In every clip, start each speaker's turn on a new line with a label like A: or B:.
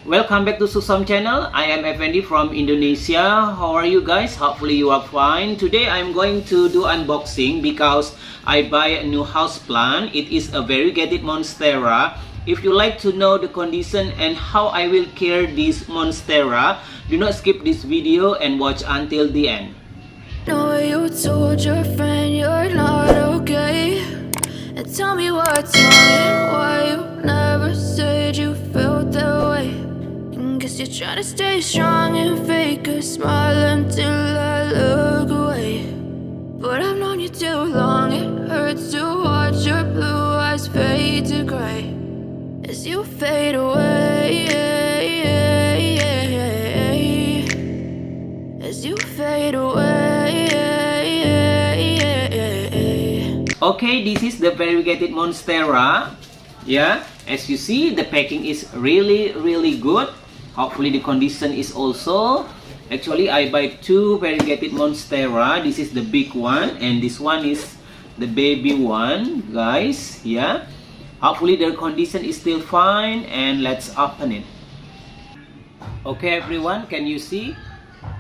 A: Welcome back to Susam channel. I am Effendi from Indonesia. How are you guys? Hopefully you are fine. Today I'm going to do unboxing because I buy a new house plant. It is a variegated monstera. If you like to know the condition and how I will care this monstera, do not skip this video and watch until the end.
B: Know you told your friend you're not okay, and tell me what's wrong and why you never said you felt that way. And guess you're trying to stay strong and fake a smile until I look away. But I've known you too long, it hurts to watch your blue eyes fade to gray as you fade away, as you fade away.
A: Okay, this is the variegated monstera. Yeah, as you see, the packing is really good. Hopefully the condition is also. Actually, I buy two variegated monstera. This is the big one and this one is the baby one, guys. Yeah, hopefully their condition is still fine, and let's open it. Okay everyone, can you see?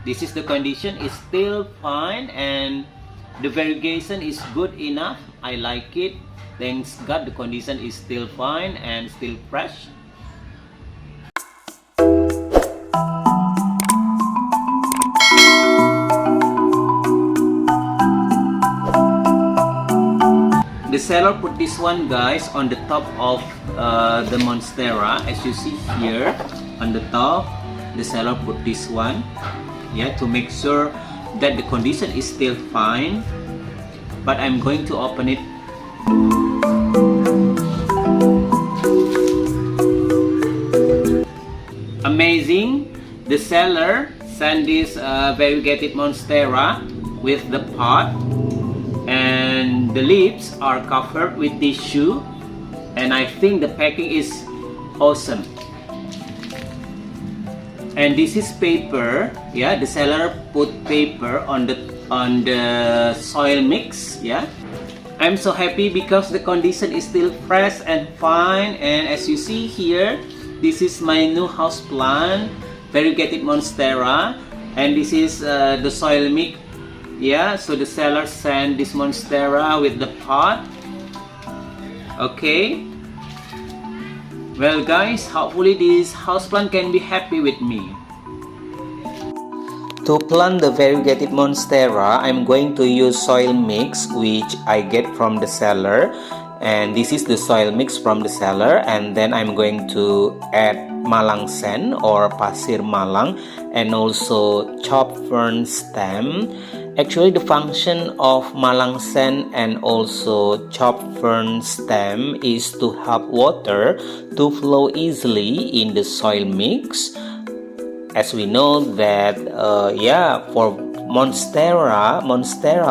A: This is the condition, is still fine, and the variegation is good enough. I like it. Thanks God the condition is still fine and still fresh. The seller put this one, guys, on the top of the monstera. As you see here on the top, the seller put this one, yeah, to make sure that the condition is still fine. But I'm going to open it. Amazing! The seller sent this variegated monstera with the pot, and the leaves are covered with tissue, and I think the packing is awesome. And this is paper. Yeah, the seller put paper on the soil mix. Yeah, I'm so happy because the condition is still fresh and fine. And as you see here, this is my new house plant, variegated monstera, and this is the soil mix. Yeah, so the seller sent this monstera with the pot. Okay, well guys, hopefully this houseplant can be happy with me. To plant the variegated monstera, I'm going to use soil mix which I get from the seller, and this is the soil mix from the seller. And then I'm going to add Malang sand or pasir Malang, and also chopped fern stem. Actually, the function of Malang sand and also chopped fern stem is to help water to flow easily in the soil mix. As we know that, for monstera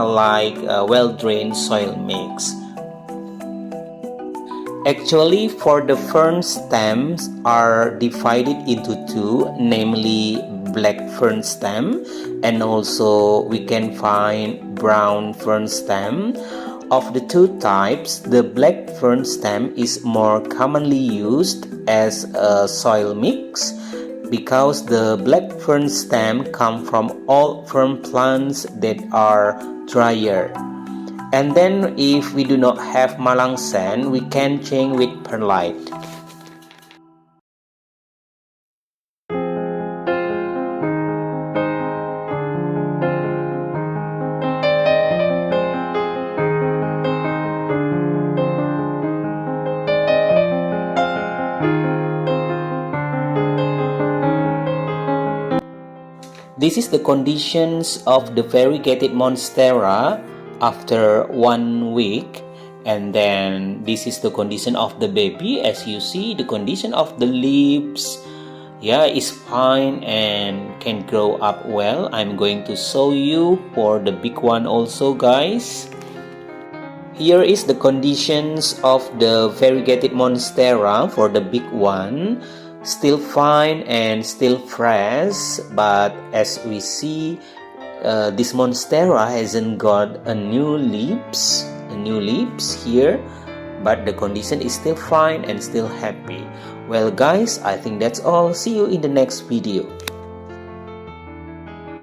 A: like well-drained soil mix. Actually, for the fern stems are divided into two, namely black fern stem, and also we can find brown fern stem. Of the two types, the black fern stem is more commonly used as a soil mix because the black fern stem come from all fern plants that are drier. And then if we do not have Malang sand, we can change with perlite. This is the conditions of the variegated monstera after 1 week, and then this is the condition of the baby. As you see, the condition of the leaves, is fine and can grow up well. I'm going to show you for the big one also, guys. Here is the conditions of the variegated monstera for the big one. Still fine and still fresh, but as we see, this monstera hasn't got a new leaves here, but the condition is still fine and still happy. Well guys, I think that's all. See you in the next video.